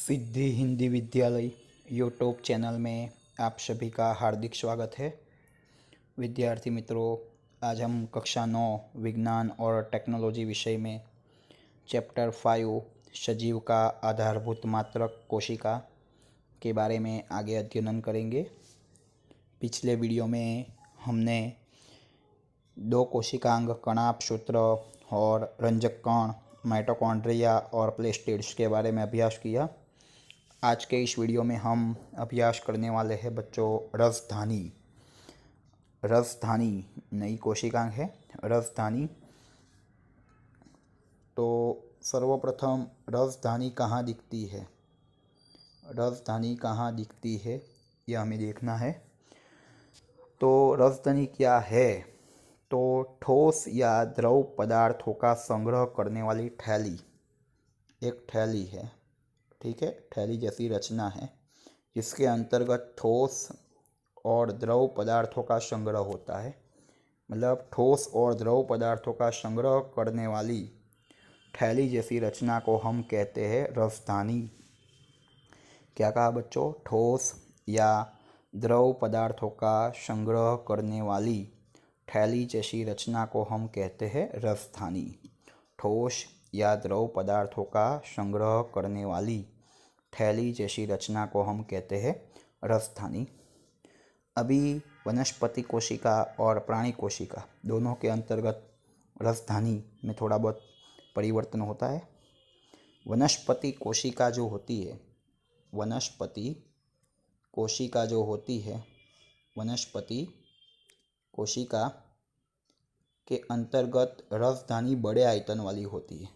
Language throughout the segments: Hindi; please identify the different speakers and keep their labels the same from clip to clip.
Speaker 1: सिद्धि हिंदी विद्यालय यूट्यूब चैनल में आप सभी का हार्दिक स्वागत है। विद्यार्थी मित्रों, आज हम कक्षा 9 विज्ञान और टेक्नोलॉजी विषय में चैप्टर 5 सजीव का आधारभूत मात्रक कोशिका के बारे में आगे अध्ययन करेंगे। पिछले वीडियो में हमने दो कोशिकांग कणाभ सूत्र और रंजक कण माइटोकॉन्ड्रिया और प्लेस्टिड्स के बारे में अभ्यास किया। आज के इस वीडियो में हम अभ्यास करने वाले हैं बच्चों रसधानी नई कोशिकांग है रसधानी। तो सर्वप्रथम रसधानी कहाँ दिखती है यह हमें देखना है। तो रसधानी क्या है? तो ठोस या द्रव पदार्थों का संग्रह करने वाली थैली, एक थैली है, ठीक है, थैली जैसी रचना है जिसके अंतर्गत ठोस और द्रव पदार्थों का संग्रह होता है। मतलब ठोस और द्रव पदार्थों का संग्रह करने वाली थैली जैसी रचना को हम कहते हैं रसधानी। क्या कहा बच्चों? ठोस या द्रव पदार्थों का संग्रह करने वाली थैली जैसी रचना को हम कहते हैं रसधानी। ठोस या द्रव पदार्थों का संग्रह करने वाली थैली जैसी रचना को हम कहते हैं रसधानी। अभी वनस्पति कोशिका और प्राणी कोशिका दोनों के अंतर्गत रसधानी में थोड़ा बहुत परिवर्तन होता है। वनस्पति कोशिका जो होती है वनस्पति कोशिका के अंतर्गत रसधानी बड़े आयतन वाली होती है।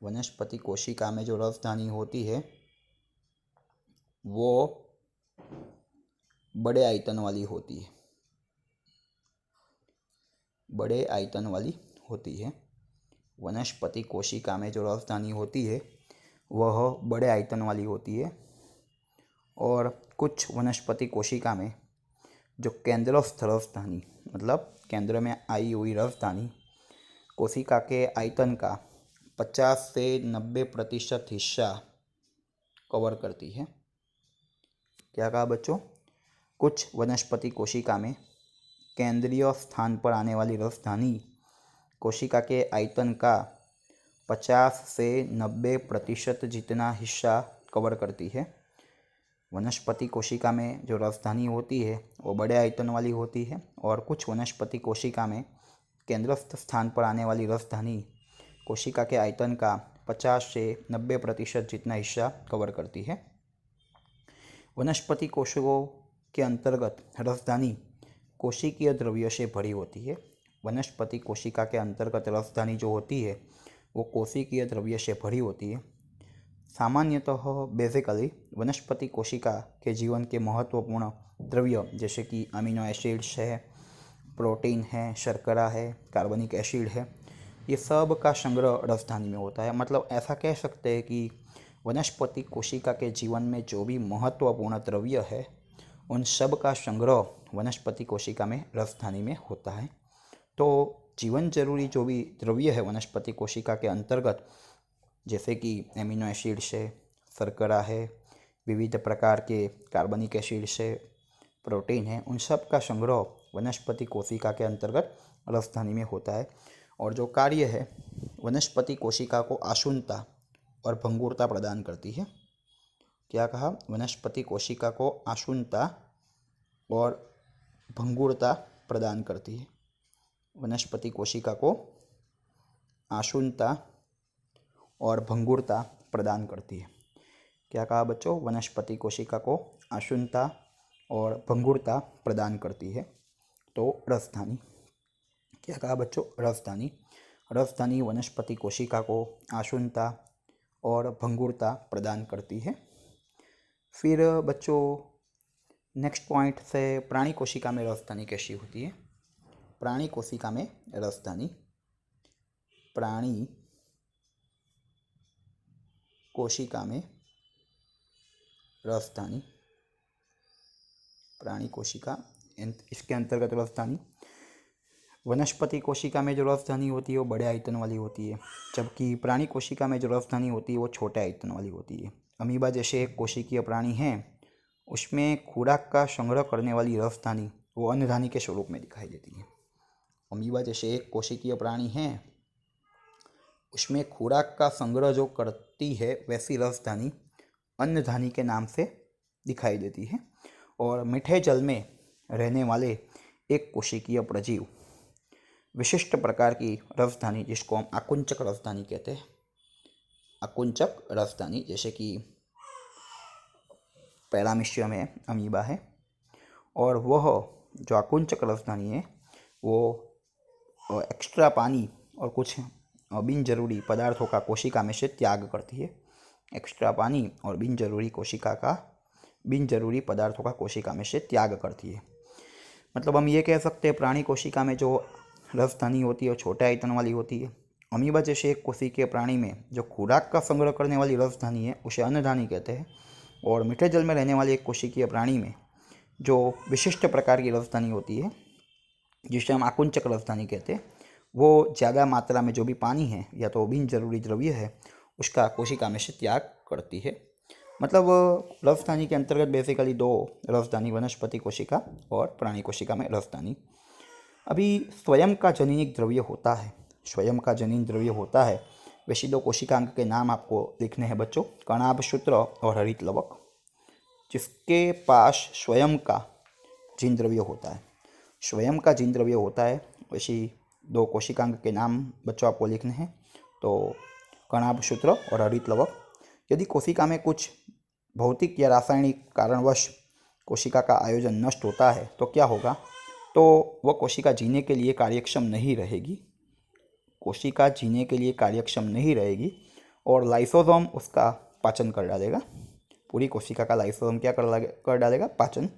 Speaker 1: वनस्पति कोशिका में जो रसधानी होती है वो बड़े आयतन वाली होती है। वनस्पति कोशिका में जो रसधानी होती है वह बड़े आयतन वाली होती है। और कुछ वनस्पति कोशिका में जो केंद्रस्थ रसधानी, मतलब केंद्र में आई हुई रसधानी कोशिका के आयतन का 50 से 90% हिस्सा कवर करती है। क्या कहा बच्चों? कुछ वनस्पति कोशिका में केंद्रीय स्थान पर आने वाली रसधानी कोशिका के आयतन का 50 से 90% जितना हिस्सा कवर करती है। वनस्पति कोशिका में जो रसधानी होती है वो बड़े आयतन वाली होती है और कुछ वनस्पति कोशिका में केंद्रस्थ स्थान पर आने वाली रसधानी कोशिका के आयतन का 50 से 90% जितना हिस्सा कवर करती है। वनस्पति कोशिकाओं के अंतर्गत रसधानी कोशिकीय द्रव्य से भरी होती है। वनस्पति कोशिका के अंतर्गत रसधानी जो होती है वो कोशिकीय द्रव्य से भरी होती है। सामान्यतः बेसिकली वनस्पति कोशिका के जीवन के महत्वपूर्ण द्रव्य जैसे कि अमीनो एसिड्स है, प्रोटीन है, शर्करा है, कार्बनिक एसिड है, ये सब का संग्रह रसधानी में होता है। मतलब ऐसा कह सकते हैं कि वनस्पति कोशिका के जीवन में जो भी महत्वपूर्ण द्रव्य है उन सब का संग्रह वनस्पति कोशिका में रसधानी में होता है। तो जीवन जरूरी जो भी द्रव्य है वनस्पति कोशिका के अंतर्गत जैसे कि एमिनो एसिड्स है, शर्करा है, विविध प्रकार के कार्बनिक एसिड्स है, प्रोटीन है, उन सब का संग्रह वनस्पति कोशिका के अंतर्गत रसधानी में होता है। और जो कार्य है वनस्पति कोशिका को आशुनता और भंगुरता प्रदान करती है। क्या कहा? वनस्पति कोशिका को आशुनता और भंगुरता प्रदान करती है। वनस्पति कोशिका को आशुनता और भंगुरता प्रदान करती है। क्या कहा बच्चों? वनस्पति कोशिका को आशुनता और भंगुरता प्रदान करती है। तो रसधानी, क्या कहा बच्चों? रसधानी वनस्पति कोशिका को आशुनता और भंगुरता प्रदान करती है। फिर बच्चों नेक्स्ट पॉइंट से प्राणी कोशिका में रसधानी कैसी होती है? प्राणी कोशिका में रसधानी, प्राणी कोशिका में रसधानी, प्राणी कोशिका इसके अंतर्गत रसधानी। वनस्पति कोशिका में जो राजधानी होती है वो बड़े आयतन वाली होती है, जबकि प्राणी कोशिका में जो राजधानी होती है वो छोटे आयतन वाली होती है। अमीबा जैसे एक कोशिकीय प्राणी हैं, उसमें खुराक का संग्रह करने वाली राजधानी वो अन्नधानी के स्वरूप में दिखाई देती है। अमीबा जैसे एक कोशिकीय प्राणी हैं, उसमें खुराक का संग्रह जो करती है वैसी राजधानी अन्नधानी के नाम से दिखाई देती है। और मीठे जल में रहने वाले एक कोशिकीय प्रजीव विशिष्ट प्रकार की राजधानी, जिसको हम आकुंचक राजधानी कहते हैं, आकुंचक राजधानी, जैसे कि पैरामीशियम है, अमीबा है, और वह जो आकुंचक राजधानी है वो एक्स्ट्रा पानी और कुछ बिन जरूरी पदार्थों का कोशिका में से त्याग करती है। एक्स्ट्रा पानी और बिन जरूरी पदार्थों का कोशिका में से त्याग करती है। मतलब हम ये कह सकते हैं प्राणी कोशिका में जो राजधानी होती है वो छोटे आयतन वाली होती है। अमीबा जैसे एक कोशिकीय प्राणी में जो खुराक का संग्रह करने वाली राजधानी है उसे अन्नधानी कहते हैं। और मीठे जल में रहने वाले एक कोशिकीय प्राणी में जो विशिष्ट प्रकार की राजधानी होती है, जिसे हम आकुंचक राजधानी कहते हैं, वो ज़्यादा मात्रा में जो भी पानी है या तो बिन जरूरी द्रव्य है उसका कोशिका में से त्याग करती है। मतलब राजधानी के अंतर्गत बेसिकली दो राजधानी, वनस्पति कोशिका और प्राणी कोशिका में राजधानी। अभी स्वयं का जनिनिक द्रव्य होता है, स्वयं का जनिन द्रव्य होता है, वैसे दो कोशिकांग के नाम आपको लिखने हैं बच्चों, कणाभ सूत्र और हरित लवक। जिसके पास स्वयं का जीन द्रव्य होता है, स्वयं का जीन द्रव्य होता है, वैसी दो कोशिकांग के नाम बच्चों आपको लिखने हैं, तो कणाभ सूत्र और हरित लवक। यदि कोशिका में कुछ भौतिक या रासायनिक कारणवश कोशिका का आयोजन नष्ट होता है तो क्या होगा, तो वह कोशिका जीने के लिए कार्यक्षम नहीं रहेगी, कोशिका जीने के लिए कार्यक्षम नहीं रहेगी और लाइसोसोम उसका पाचन कर डालेगा। पूरी कोशिका का लाइसोसोम क्या कर डालेगा, पाचन।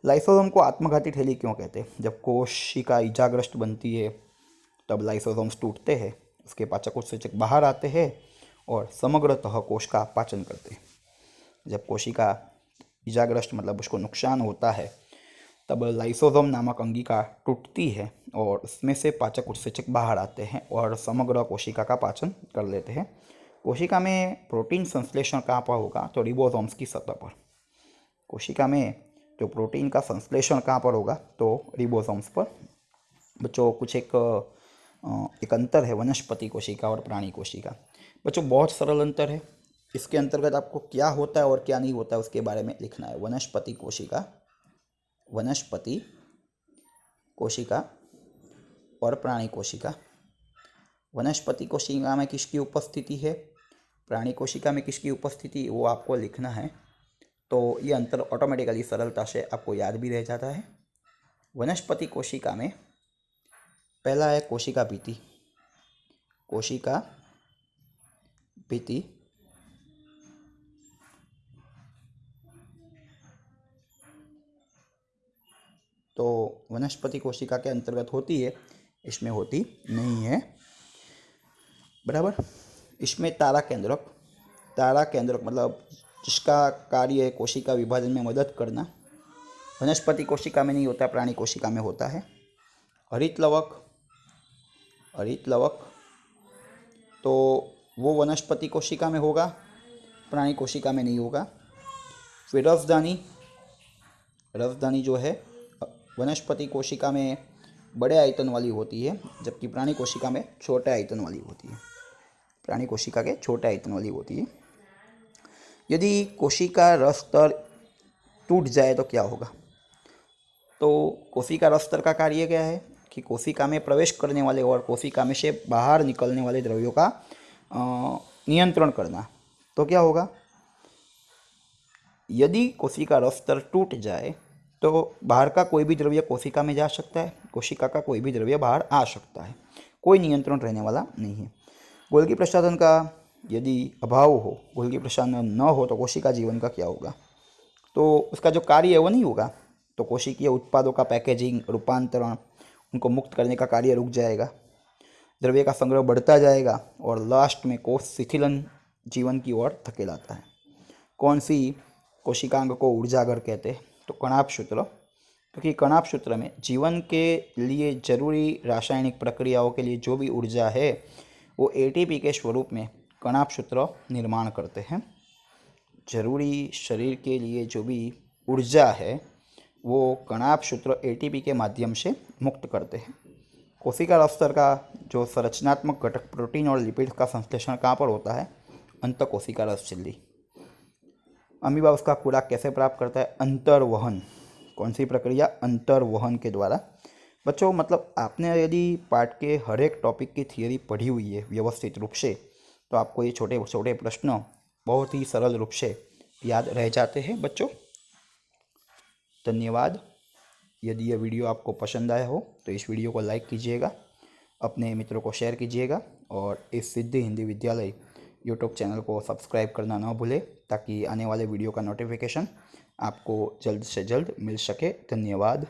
Speaker 1: लाइसोसोम को आत्मघाती थैली क्यों कहते हैं? जब कोशिका इजाग्रस्त बनती है तब लाइसोसोम्स टूटते हैं, उसके पाचक उत्सेचक बाहर आते हैं और समग्रतः कोश का पाचन करते हैं। जब कोशिका इजाग्रस्त मतलब उसको नुकसान होता है तब लाइसोसोम नामक अंगिका टूटती है और उसमें से पाचक उत्सेचक बाहर आते हैं और समग्र कोशिका का पाचन कर लेते हैं। कोशिका में प्रोटीन संश्लेषण कहाँ पर होगा, तो रिबोसोम्स की सतह पर। कोशिका में जो प्रोटीन का संश्लेषण कहाँ पर होगा, तो रिबोसोम्स पर। बच्चों कुछ एक अंतर है वनस्पति कोशिका और प्राणी कोशिका। बच्चों बहुत सरल अंतर है, इसके अंतर्गत आपको क्या होता है और क्या नहीं होता है उसके बारे में लिखना है। वनस्पति कोशिका और प्राणी कोशिका। वनस्पति कोशिका में किसकी उपस्थिति है, प्राणी कोशिका में किसकी उपस्थिति, वो आपको लिखना है, तो ये अंतर ऑटोमेटिकली सरलता से आपको याद भी रह जाता है। वनस्पति कोशिका में पहला है कोशिका भित्ति, तो वनस्पति कोशिका के अंतर्गत होती है, इसमें होती नहीं है, बराबर। इसमें तारा केंद्रक मतलब जिसका कार्य है कोशिका विभाजन में मदद करना, वनस्पति कोशिका में नहीं होता, प्राणी कोशिका में होता है। हरित लवक तो वो वनस्पति कोशिका में होगा, प्राणी कोशिका में नहीं होगा। फिर रसदानी जो है वनस्पति कोशिका में बड़े आयतन वाली होती है, जबकि प्राणी कोशिका में छोटे आयतन वाली होती है, प्राणी कोशिका के छोटे आयतन वाली होती है। यदि कोशिका रस स्तर टूट जाए तो क्या होगा, तो कोशिका रस स्तर का कार्य क्या है कि कोशिका में प्रवेश करने वाले और कोशिका में से बाहर निकलने वाले द्रव्यों का नियंत्रण करना। तो क्या होगा, यदि कोशिका रस स्तर टूट जाए तो बाहर का कोई भी द्रव्य कोशिका में जा सकता है, कोशिका का कोई भी द्रव्य बाहर आ सकता है, कोई नियंत्रण रहने वाला नहीं है। गोल्गी प्रसाधन का यदि अभाव हो, गोल्गी प्रसाधन न हो तो कोशिका जीवन का क्या होगा, तो उसका जो कार्य है वो नहीं होगा, तो कोशिकीय उत्पादों का पैकेजिंग, रूपांतरण, उनको मुक्त करने का कार्य रुक जाएगा, द्रव्य का संग्रह बढ़ता जाएगा और लास्ट में कोश शिथिलन जीवन की ओर धकेलाता है। कौन सी कोशिकांग को ऊर्जागर कहते हैं, तो क्योंकि कणाभ सूत्र में जीवन के लिए जरूरी रासायनिक प्रक्रियाओं के लिए जो भी ऊर्जा है वो एटीपी के स्वरूप में कणाभ सूत्र निर्माण करते हैं। जरूरी शरीर के लिए जो भी ऊर्जा है वो कणाभ सूत्र एटीपी के माध्यम से मुक्त करते हैं। कोशिका रस स्तर का जो संरचनात्मक घटक प्रोटीन और लिपिड का संश्लेषण कहाँ पर होता है? अंतःकोशिका रस झिल्ली। अमीबा उसका खुराक कैसे प्राप्त करता है? अंतर्वहन। कौन सी प्रक्रिया? अंतर्वहन के द्वारा। बच्चों मतलब आपने यदि पाठ के हर एक टॉपिक की थियरी पढ़ी हुई है व्यवस्थित रूप से तो आपको ये छोटे छोटे प्रश्न बहुत ही सरल रूप से याद रह जाते हैं बच्चों। धन्यवाद। यदि यह वीडियो आपको पसंद आया हो तो इस वीडियो को लाइक कीजिएगा, अपने मित्रों को शेयर कीजिएगा और इस सिद्धि हिंदी विद्यालय यूट्यूब चैनल को सब्सक्राइब करना ना भूलें ताकि आने वाले वीडियो का नोटिफिकेशन आपको जल्द से जल्द मिल सके। धन्यवाद।